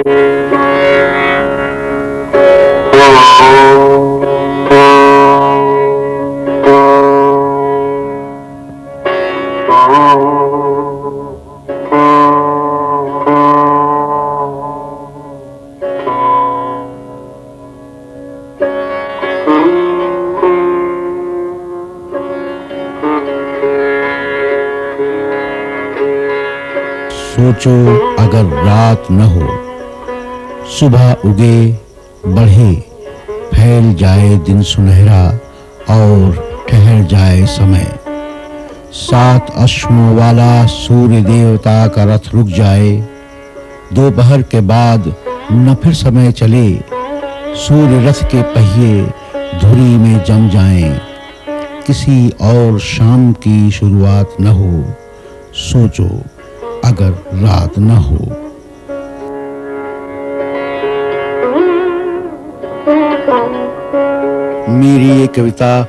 सोचो अगर रात न हो, सुबह उगे बढ़े, फैल जाए दिन सुनहरा और ठहर जाए समय। 7 अश्वों वाला सूर्य देवता का रथ रुक जाए, दोपहर के बाद न फिर समय चले, सूर्य रथ के पहिए धुरी में जम जाएं, किसी और शाम की शुरुआत न हो। सोचो अगर रात न हो। मेरी ये कविता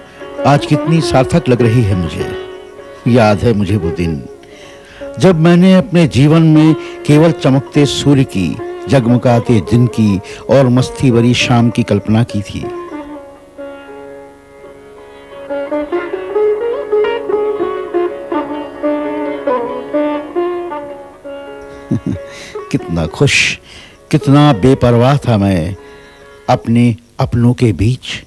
आज कितनी सार्थक लग रही है मुझे। याद है मुझे वो दिन जब मैंने अपने जीवन में केवल चमकते सूर्य की, जगमगाते दिन की और मस्ती भरी शाम की कल्पना की थी। कितना खुश, कितना बेपरवाह था मैं अपने अपनों के बीच।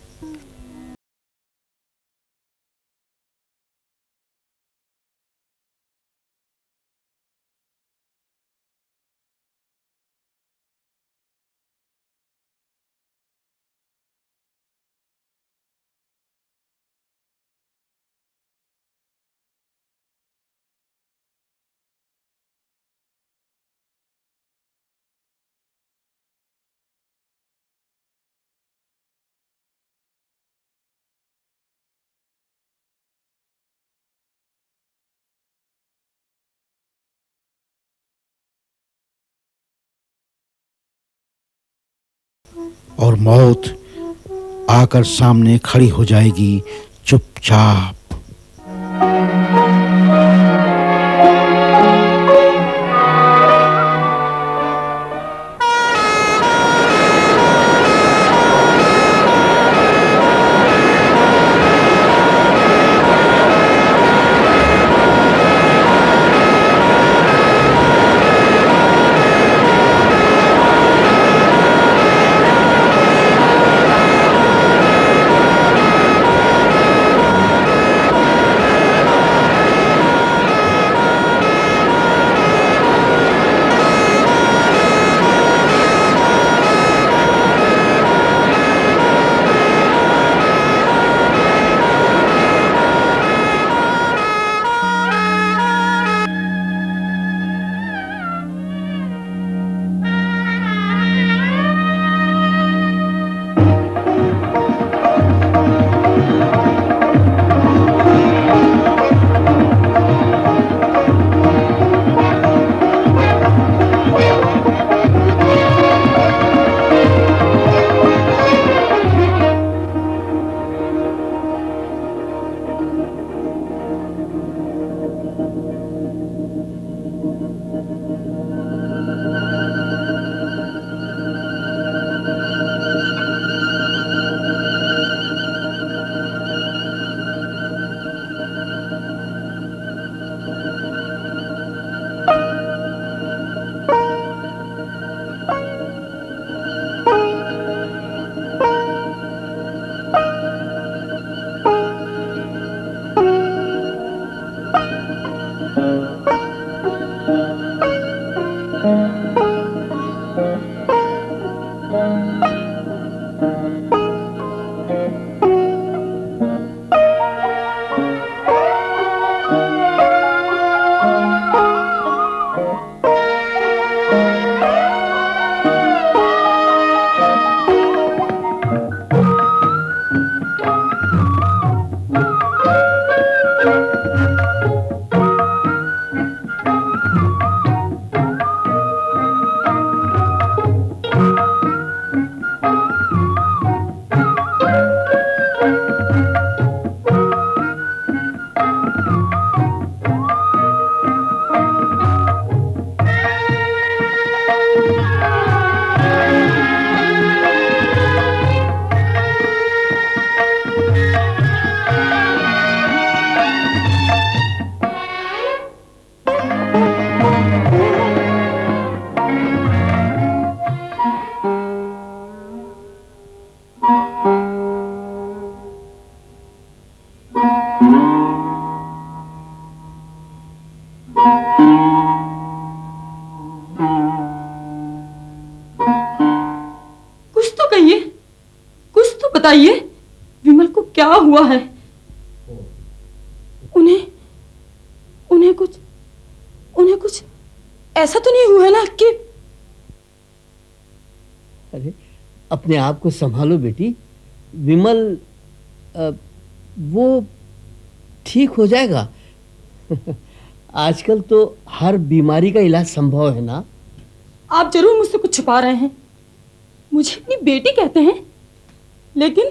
और मौत आकर सामने खड़ी हो जाएगी चुपचाप। बताइए, विमल को क्या हुआ है? उन्हें कुछ ऐसा तो नहीं हुआ है ना कि? अरे अपने आप को संभालो बेटी। विमल वो ठीक हो जाएगा। आजकल तो हर बीमारी का इलाज संभव है ना। आप जरूर मुझसे कुछ छुपा रहे हैं। मुझे अपनी बेटी कहते हैं, लेकिन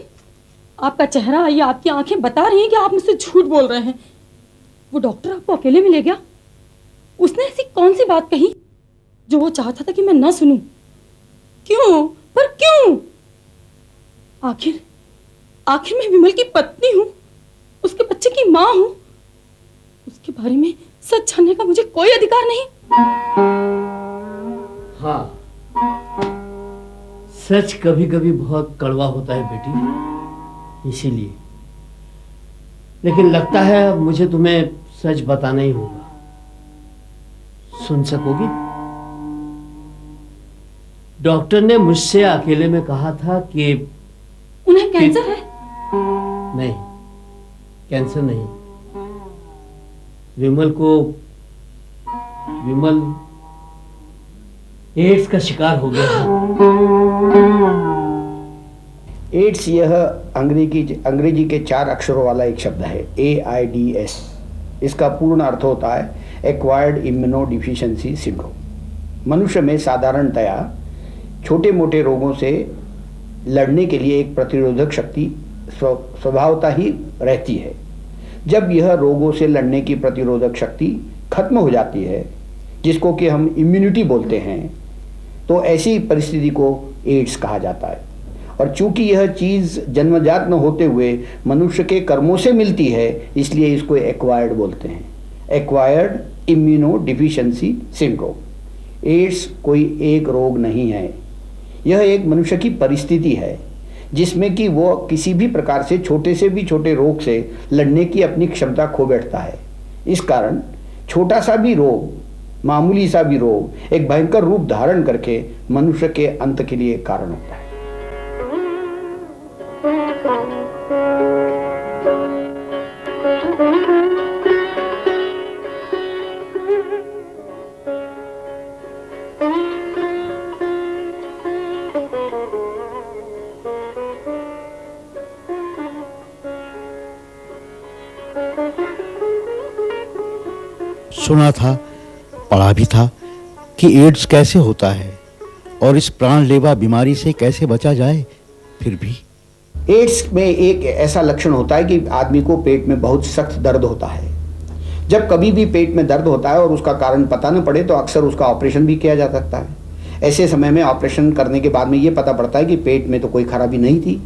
आपका चेहरा या आपकी आंखें बता रही हैं कि आप मुझसे झूठ बोल रहे हैं। वो डॉक्टर आपको अकेले में ले गया। उसने ऐसी कौन सी बात कही जो वो चाहता था कि मैं ना सुनूं? क्यों? पर क्यों? आखिर मैं विमल की पत्नी हूं, उसके बच्चे की मां हूं। उसके बारे में सच जानने का मुझे कोई अधिकार नहीं। हाँ, सच कभी कभी बहुत कड़वा होता है बेटी, इसीलिए। लेकिन लगता है अब मुझे तुम्हें सच बताना ही होगा। सुन सकोगी? डॉक्टर ने मुझसे अकेले में कहा था कि उन्हें कैंसर है? नहीं, कैंसर नहीं। विमल एड्स का शिकार हो गया। एड्स यह अंग्रेजी के 4 अक्षरों वाला एक शब्द है, AIDS। इसका पूर्ण अर्थ होता है एक्वायर्ड इम्यूनोडिफिशियंसी सिंड्रोम। मनुष्य में साधारणतया छोटे मोटे रोगों से लड़ने के लिए एक प्रतिरोधक शक्ति स्वभावतः ही रहती है। जब यह रोगों से लड़ने की प्रतिरोधक शक्ति खत्म हो जाती है, जिसको कि हम इम्यूनिटी बोलते हैं, तो ऐसी परिस्थिति को एड्स कहा जाता है। और चूंकि यह चीज़ जन्मजात न होते हुए मनुष्य के कर्मों से मिलती है, इसलिए इसको एक्वायर्ड बोलते हैं, एक्वायर्ड इम्यूनोडिफिशियंसी सिंड्रोम। एड्स कोई एक रोग नहीं है, यह एक मनुष्य की परिस्थिति है जिसमें कि वो किसी भी प्रकार से भी छोटे रोग से लड़ने की अपनी क्षमता खो बैठता है। इस कारण छोटा सा भी रोग, मामूली सा भी रोग एक भयंकर रूप धारण करके मनुष्य के अंत के लिए कारण होता है। सुना था, पढ़ा भी था कि एड्स कैसे होता है और इस प्राणलेवा बीमारी से कैसे बचा जाए। फिर भी एड्स में एक ऐसा लक्षण होता है कि आदमी को पेट में बहुत सख्त दर्द होता है। जब कभी भी पेट में दर्द होता है और उसका कारण पता न पड़े तो अक्सर उसका ऑपरेशन भी किया जा सकता है। ऐसे समय में ऑपरेशन करने के बाद में ये पता पड़ता है कि पेट में तो कोई खराबी नहीं थी,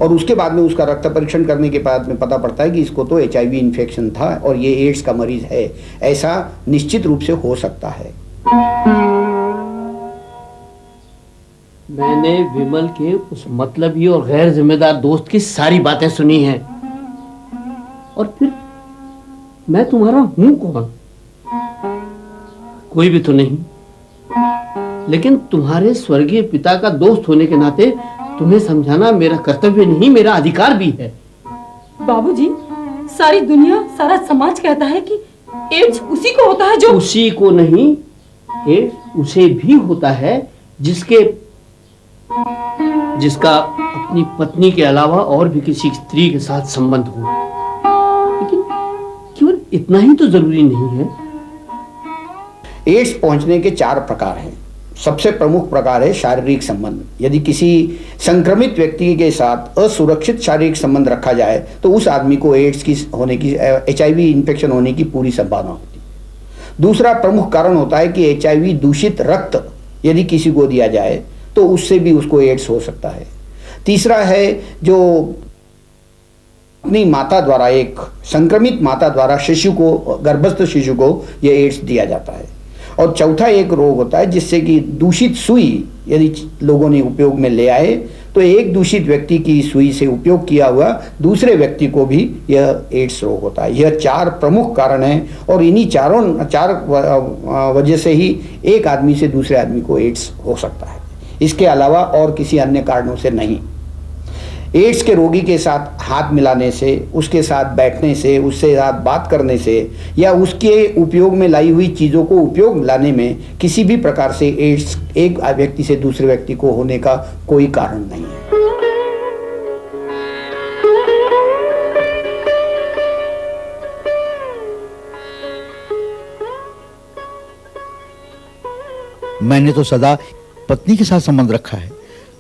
और उसके बाद में उसका रक्त परीक्षण करने के बाद में पता पड़ता है कि इसको तो HIV इन्फेक्शन था और ये एड्स का मरीज है। ऐसा निश्चित रूप से हो सकता है। मैंने विमल के उस मतलबी और गैर जिम्मेदार दोस्त की सारी बातें सुनी हैं, और फिर मैं तुम्हारा हूं कौन? कोई भी तो नहीं, लेकिन तुम्हारे स्वर्गीय पिता का दोस्त होने के नाते तुम्हें समझाना मेरा कर्तव्य नहीं, मेरा अधिकार भी है। बाबूजी, सारी दुनिया, सारा समाज कहता है कि एड्स उसी को होता है जो... उसी को नहीं, एड्स उसे भी होता है जिसका अपनी पत्नी के अलावा और भी किसी स्त्री के साथ संबंध हो। लेकिन केवल इतना ही तो जरूरी नहीं है। एड्स पहुंचने के 4 प्रकार हैं। सबसे प्रमुख प्रकार है शारीरिक संबंध। यदि किसी संक्रमित व्यक्ति के साथ असुरक्षित शारीरिक संबंध रखा जाए तो उस आदमी को एड्स की होने की, HIV इन्फेक्शन होने की पूरी संभावना होती है। दूसरा प्रमुख कारण होता है कि HIV दूषित रक्त यदि किसी को दिया जाए तो उससे भी उसको एड्स हो सकता है। तीसरा है जो अपनी माता द्वारा, एक संक्रमित माता द्वारा शिशु को, गर्भस्थ शिशु को यह एड्स दिया जाता है। और चौथा एक रोग होता है जिससे कि दूषित सुई यदि लोगों ने उपयोग में ले आए तो एक दूषित व्यक्ति की सुई से उपयोग किया हुआ दूसरे व्यक्ति को भी यह एड्स रोग होता है। यह 4 प्रमुख कारण हैं और इन्हीं चार वजह से ही एक आदमी से दूसरे आदमी को एड्स हो सकता है। इसके अलावा और किसी अन्य कारणों से नहीं। एड्स के रोगी के साथ हाथ मिलाने से, उसके साथ बैठने से, उससे साथ बात करने से या उसके उपयोग में लाई हुई चीज़ों को उपयोग में लाने में किसी भी प्रकार से एड्स एक व्यक्ति से दूसरे व्यक्ति को होने का कोई कारण नहीं है। मैंने तो सदा पत्नी के साथ संबंध रखा है।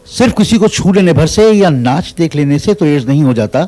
सिर्फ किसी को छू लेने भर से या नाच देख लेने से तो एड्स नहीं हो जाता।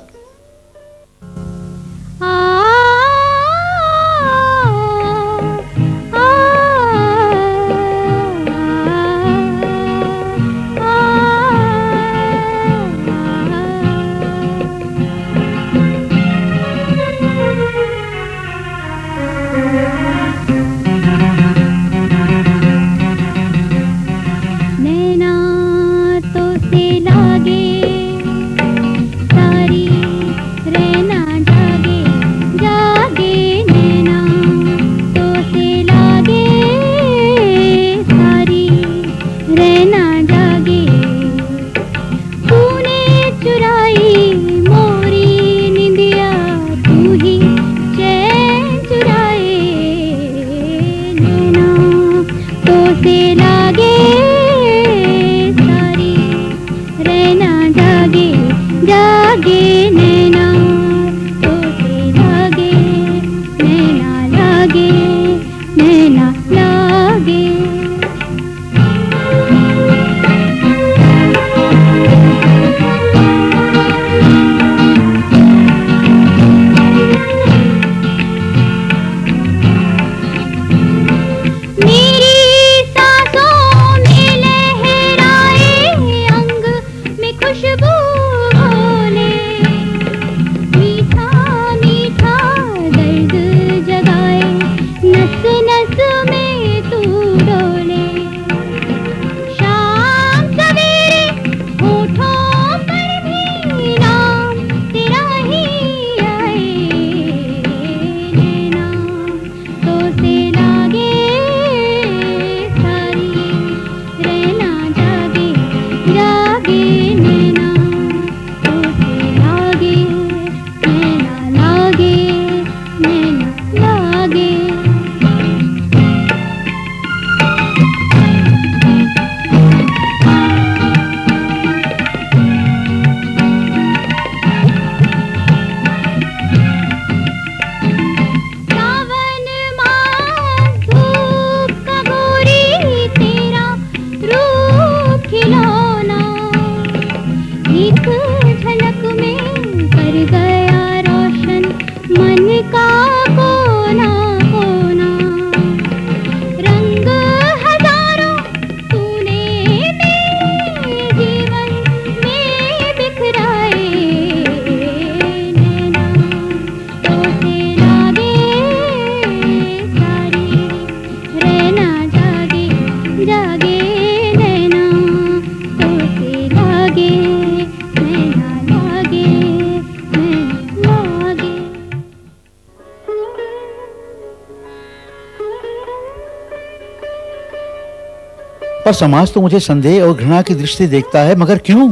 पर समाज तो मुझे संदेह और घृणा की दृष्टि देखता है, मगर क्यों?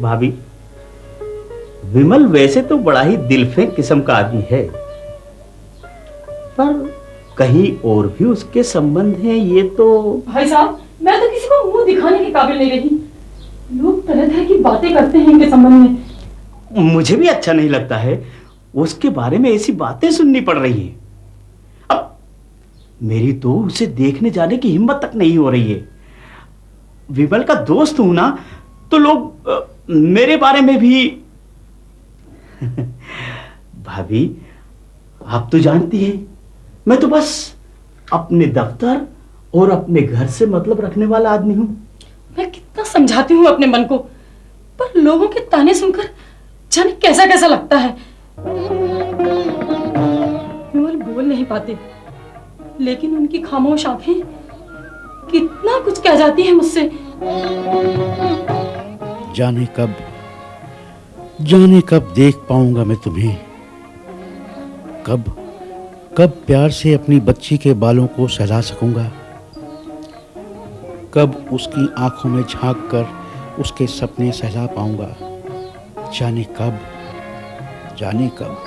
भाभी, विमल वैसे तो बड़ा ही दिलफेंक किस्म का आदमी है, पर कहीं और भी उसके संबंध हैं ये तो। भाई साहब, मैं तो किसी को मुंह दिखाने के काबिल नहीं रही। लोग तरह तरह की बातें करते हैं इनके संबंध में। मुझे भी अच्छा नहीं लगता है, उसके बारे में ऐसी बातें सुननी पड़ रही हैं। अब मेरी तो उसे देखने जाने की हिम्मत तक नहीं हो रही है। विमल का दोस्त हूं ना, तो लोग मेरे बारे में भी भाभी, आप तो जानती हैं, मैं तो बस अपने दफ्तर और अपने घर से मतलब रखने वाला आदमी हूं। मैं कितना समझाती हूँ अपने मन को, पर लोगों के ताने सुनकर जाने कैसा कैसा लगता है। विमल बोल नहीं पाते, लेकिन उनकी खामोश आंखें कितना कुछ कह जाती हैं मुझसे। जाने कब देख पाऊंगा मैं तुम्हें, कब प्यार से अपनी बच्ची के बालों को सहला सकूंगा। कब उसकी आंखों में झांक कर उसके सपने सहला पाऊंगा, जाने कब, जाने कब।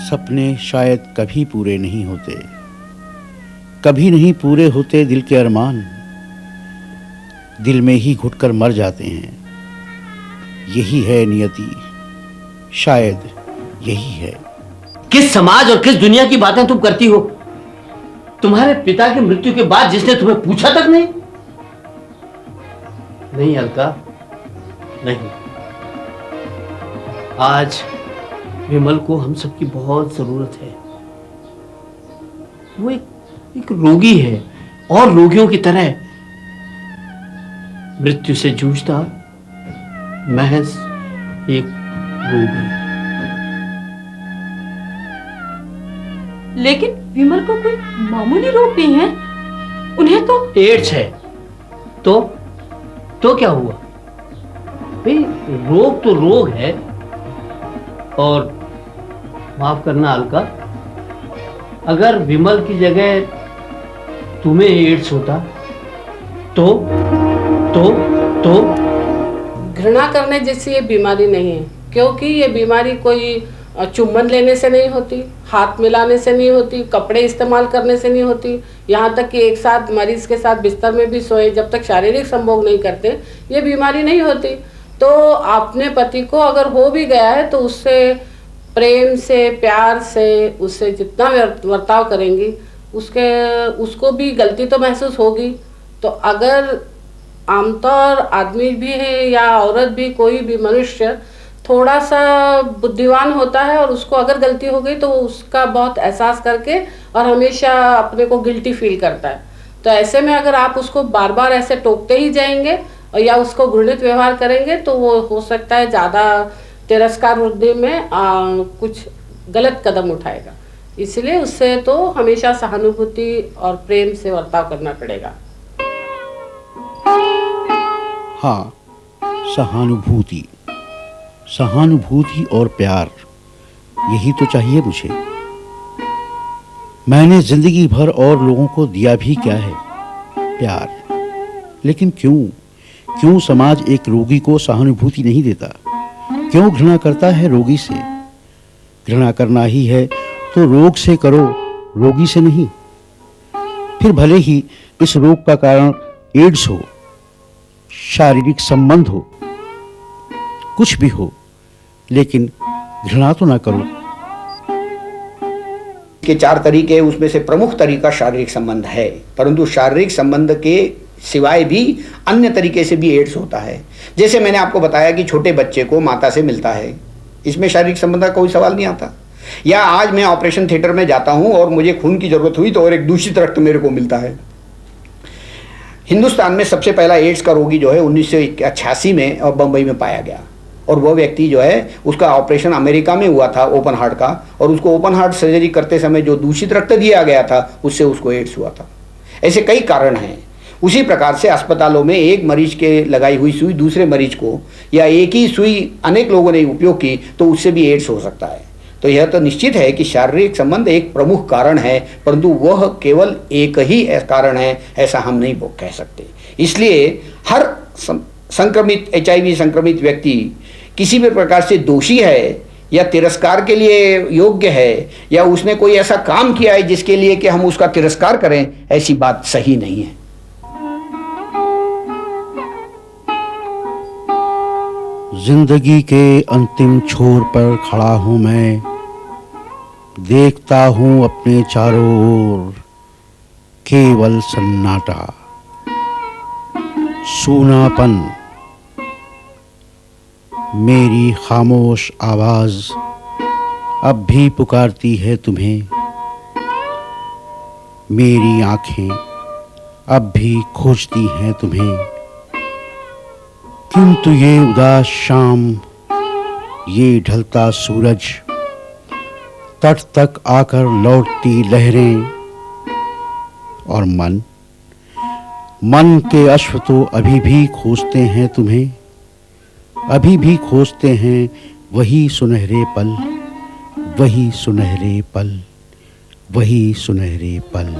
सपने शायद कभी पूरे नहीं होते, कभी नहीं पूरे होते दिल के अरमान, दिल में ही घुटकर मर जाते हैं। यही है नियति, शायद यही है। किस समाज और किस दुनिया की बातें तुम करती हो? तुम्हारे पिता की मृत्यु के बाद जिसने तुम्हें पूछा तक नहीं? नहीं अलका, नहीं। आज विमल को हम सबकी बहुत जरूरत है। वो एक रोगी है और रोगियों की तरह मृत्यु से जूझता महज एक रोगी। लेकिन विमल को कोई मामूली रोग नहीं है, उन्हें तो एड्स है। तो क्या हुआ भाई? रोग तो रोग है। और माफ करना अलका, अगर विमल की जगह तुम्हें एड्स होता तो घृणा करने जैसी ये बीमारी नहीं है, क्योंकि ये बीमारी कोई चुम्बन लेने से नहीं होती, हाथ मिलाने से नहीं होती, कपड़े इस्तेमाल करने से नहीं होती, यहाँ तक कि एक साथ मरीज के साथ बिस्तर में भी सोए जब तक शारीरिक संभोग नहीं करते ये बीमारी नहीं होती। तो अपने पति को अगर हो भी गया है तो उससे प्रेम से, प्यार से, उससे जितना बर्ताव करेंगी उसको भी गलती तो महसूस होगी। तो अगर आमतौर आदमी भी है या औरत भी, कोई भी मनुष्य थोड़ा सा बुद्धिमान होता है और उसको अगर गलती हो गई तो उसका बहुत एहसास करके और हमेशा अपने को गिल्टी फील करता है। तो ऐसे में अगर आप उसको बार बार ऐसे टोकते ही जाएंगे और या उसको घृणित व्यवहार करेंगे तो वो हो सकता है ज़्यादा तिरस्कार वृद्धि में कुछ गलत कदम उठाएगा। इसलिए उससे तो हमेशा सहानुभूति और प्रेम से बर्ताव करना पड़ेगा। हाँ, सहानुभूति और प्यार, यही तो चाहिए मुझे। मैंने जिंदगी भर और लोगों को दिया भी क्या है? प्यार। लेकिन क्यों समाज एक रोगी को सहानुभूति नहीं देता? क्यों घृणा करता है रोगी से? घृणा करना ही है तो रोग से करो, रोगी से नहीं। फिर भले ही इस रोग का कारण एड्स हो, शारीरिक संबंध हो, कुछ भी हो, लेकिन घृणा तो ना करो। के 4 तरीके, उसमें से प्रमुख तरीका शारीरिक संबंध है, परंतु शारीरिक संबंध के सिवाय भी अन्य तरीके से भी एड्स होता है। जैसे मैंने आपको बताया कि छोटे बच्चे को माता से मिलता है, इसमें शारीरिक संबंध का कोई सवाल नहीं आता। या आज मैं ऑपरेशन थिएटर में जाता हूं और मुझे खून की जरूरत हुई तो और एक दूषित रक्त मेरे को मिलता है। हिंदुस्तान में सबसे पहला एड्स का रोगी जो है 1988 में और बम्बई में पाया गया, और वह व्यक्ति जो है उसका ऑपरेशन अमेरिका में हुआ था ओपन हार्ट का, और उसको ओपन हार्ट सर्जरी करते समय जो दूषित रक्त दिया गया था उससे उसको एड्स हुआ था। ऐसे कई कारण हैं। उसी प्रकार से अस्पतालों में एक मरीज के लगाई हुई सुई दूसरे मरीज को, या एक ही सुई अनेक लोगों ने उपयोग की तो उससे भी एड्स हो सकता है। तो यह तो निश्चित है कि शारीरिक संबंध एक प्रमुख कारण है, परंतु वह केवल एक ही कारण है ऐसा हम नहीं कह सकते। इसलिए हर संक्रमित HIV संक्रमित व्यक्ति किसी भी प्रकार से दोषी है या तिरस्कार के लिए योग्य है, या उसने कोई ऐसा काम किया है जिसके लिए कि हम उसका तिरस्कार करें, ऐसी बात सही नहीं है। जिंदगी के अंतिम छोर पर खड़ा हूं मैं, देखता हूं अपने चारों ओर केवल सन्नाटा, सूनापन। मेरी खामोश आवाज अब भी पुकारती है तुम्हें, मेरी आंखें अब भी खोजती हैं तुम्हें। किंतु ये उदास शाम, ये ढलता सूरज, तट तक आकर लौटती लहरें, और मन के अश्व तो अभी भी खोजते हैं तुम्हें, अभी भी खोजते हैं वही सुनहरे पल, वही सुनहरे पल, वही सुनहरे पल।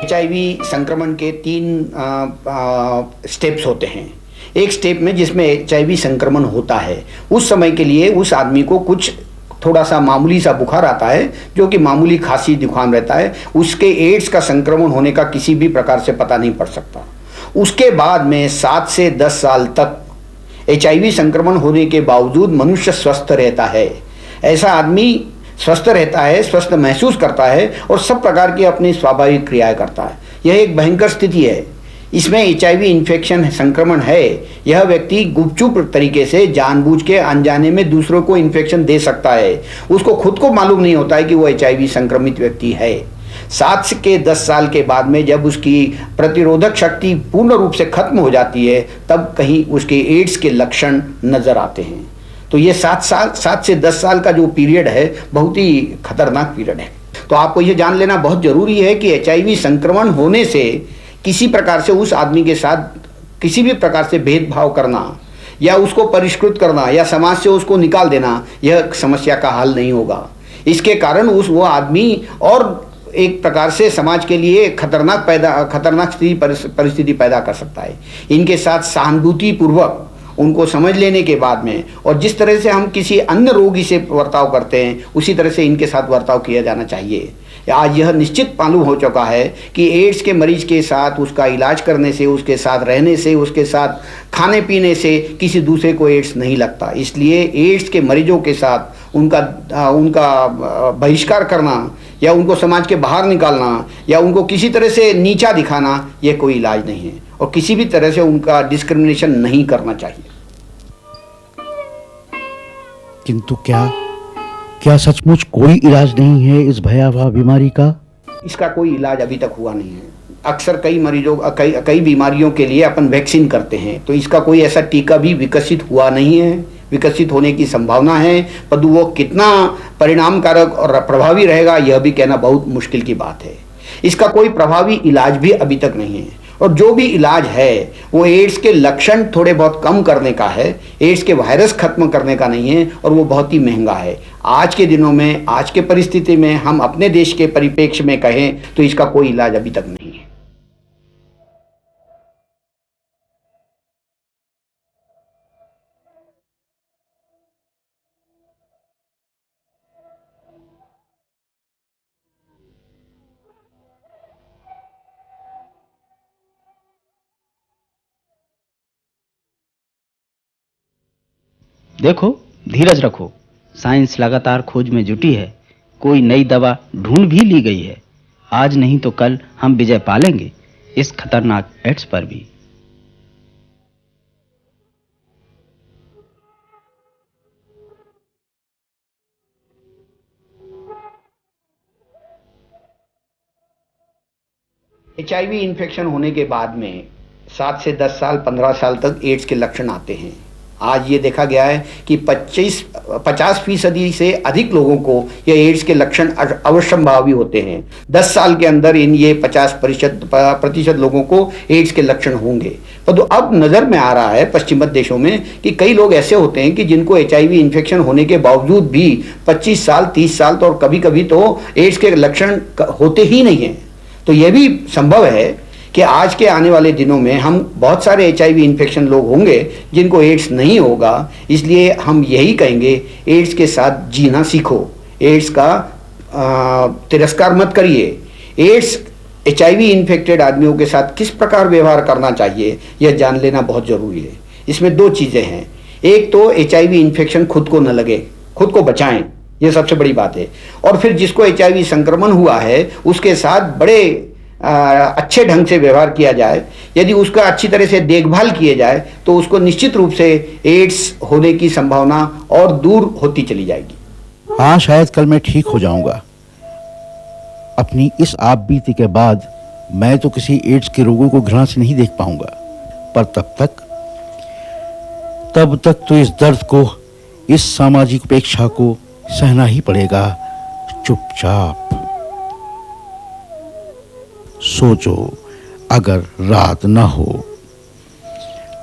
HIV संक्रमण के 3 स्टेप्स होते हैं। एक स्टेप में जिसमें HIV संक्रमण होता है, उस समय के लिए उस आदमी को कुछ थोड़ा सा मामूली सा बुखार आता है, जो कि मामूली खांसी जुकाम रहता है। उसके एड्स का संक्रमण होने का किसी भी प्रकार से पता नहीं पड़ सकता। उसके बाद में 7 से 10 साल तक HIV संक्रमण होने के बावजूद मनुष्य स्वस्थ रहता है। ऐसा आदमी स्वस्थ रहता है, स्वस्थ महसूस करता है और सब प्रकार की अपनी स्वाभाविक क्रियाएं करता है। यह एक भयंकर स्थिति है। इसमें HIV इन्फेक्शन संक्रमण है। यह व्यक्ति गुपचुप तरीके से जानबूझ के अनजाने में दूसरों को इन्फेक्शन दे सकता है। उसको खुद को मालूम नहीं होता है कि वो HIV संक्रमित व्यक्ति है। 7 से 10 साल के बाद में जब उसकी प्रतिरोधक शक्ति पूर्ण रूप से खत्म हो जाती है, तब कहीं उसके एड्स के लक्षण नजर आते हैं। तो ये 7 से 10 साल का जो पीरियड है, बहुत ही खतरनाक पीरियड है। तो आपको ये जान लेना बहुत जरूरी है कि HIV संक्रमण होने से किसी प्रकार से उस आदमी के साथ किसी भी प्रकार से भेदभाव करना या उसको परिष्कृत करना या समाज से उसको निकाल देना, यह समस्या का हल नहीं होगा। इसके कारण वो आदमी और एक प्रकार से समाज के लिए खतरनाक परिस्थिति पैदा कर सकता है। इनके साथ सहानुभूति पूर्वक उनको समझ लेने के बाद में, और जिस तरह से हम किसी अन्य रोगी से वर्ताव करते हैं, उसी तरह से इनके साथ वर्ताव किया जाना चाहिए। आज यह निश्चित मालूम हो चुका है कि एड्स के मरीज के साथ उसका इलाज करने से, उसके साथ रहने से, उसके साथ खाने पीने से किसी दूसरे को एड्स नहीं लगता। इसलिए एड्स के मरीजों के साथ उनका बहिष्कार करना या उनको समाज के बाहर निकालना या उनको किसी तरह से नीचा दिखाना, यह कोई इलाज नहीं है और किसी भी तरह से उनका डिस्क्रिमिनेशन नहीं करना चाहिए। किंतु क्या सचमुच कोई इलाज नहीं है इस भयावह बीमारी का? इसका कोई इलाज अभी तक हुआ नहीं है। अक्सर कई बीमारियों के लिए अपन वैक्सीन करते हैं, तो इसका कोई ऐसा टीका भी विकसित हुआ नहीं है। विकसित होने की संभावना है, परंतु वो कितना परिणामकारक और प्रभावी रहेगा, यह भी कहना बहुत मुश्किल की बात है। इसका कोई प्रभावी इलाज भी अभी तक नहीं है, और जो भी इलाज है वो एड्स के लक्षण थोड़े बहुत कम करने का है, एड्स के वायरस खत्म करने का नहीं है, और वो बहुत ही महंगा है। आज के दिनों में, आज के परिस्थिति में, हम अपने देश के परिप्रेक्ष्य में कहें तो इसका कोई इलाज अभी तक नहीं है। देखो, धीरज रखो। साइंस लगातार खोज में जुटी है। कोई नई दवा ढूंढ भी ली गई है। आज नहीं तो कल हम विजय पालेंगे इस खतरनाक एड्स पर भी। HIV इन्फेक्शन होने के बाद में 7 से 10 साल 15 साल तक एड्स के लक्षण आते हैं। आज ये देखा गया है कि 50% से अधिक लोगों को ये एड्स के लक्षण अवश्यंभावी होते हैं। 10 साल के अंदर ये 50% लोगों को एड्स के लक्षण होंगे। तो अब नज़र में आ रहा है पश्चिमी देशों में कि कई लोग ऐसे होते हैं कि जिनको HIV इन्फेक्शन होने के बावजूद भी 25 साल 30 साल तो और कभी कभी तो एड्स के लक्षण होते ही नहीं हैं। तो यह भी संभव है कि आज के आने वाले दिनों में हम बहुत सारे HIV इन्फेक्शन लोग होंगे जिनको एड्स नहीं होगा। इसलिए हम यही कहेंगे, एड्स के साथ जीना सीखो, एड्स का तिरस्कार मत करिए। एड्स HIV इन्फेक्टेड आदमियों के साथ किस प्रकार व्यवहार करना चाहिए यह जान लेना बहुत ज़रूरी है। इसमें दो चीज़ें हैं, एक तो HIV इन्फेक्शन खुद को न लगे, खुद को बचाएं, यह सबसे बड़ी बात है। और फिर जिसको HIV संक्रमण हुआ है उसके साथ बड़े अच्छे ढंग से व्यवहार किया जाए। यदि उसका अच्छी तरह से देखभाल किए जाए तो उसको निश्चित रूप से एड्स होने की संभावना और दूर होती चली जाएगी। हाँ, शायद कल मैं ठीक हो जाऊंगा। अपनी इस आपबीती के बाद मैं तो किसी एड्स के रोगों को घृणा से नहीं देख पाऊंगा, पर तब तक तो इस दर्द को, इस सामाजिक उपेक्षा को सहना ही पड़ेगा चुपचाप। सोचो अगर रात न हो,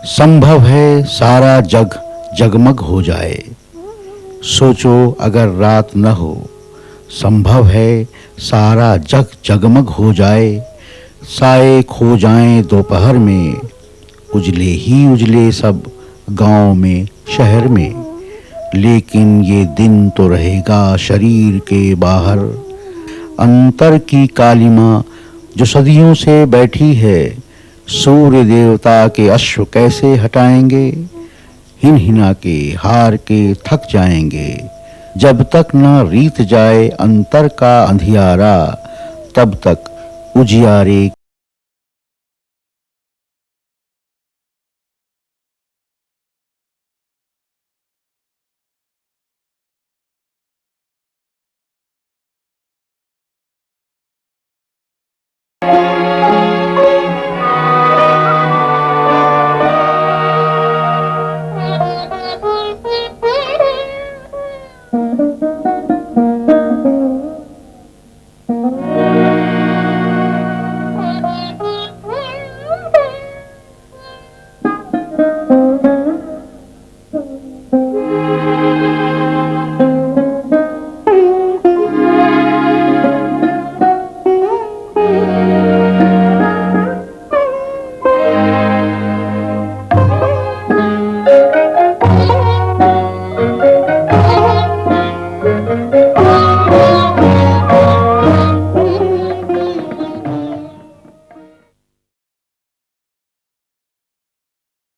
संभव है सारा जग जगमग हो जाए। सोचो अगर रात न हो, संभव है सारा जग जगमग हो जाए। साए खो जाएं दोपहर में, उजले ही उजले सब गांव में शहर में। लेकिन ये दिन तो रहेगा शरीर के बाहर। अंतर की कालिमा जो सदियों से बैठी है, सूर्य देवता के अश्व कैसे हटाएंगे। हिन हिना के हार के थक जाएंगे। जब तक न रीत जाए अंतर का अंधियारा, तब तक उजियारे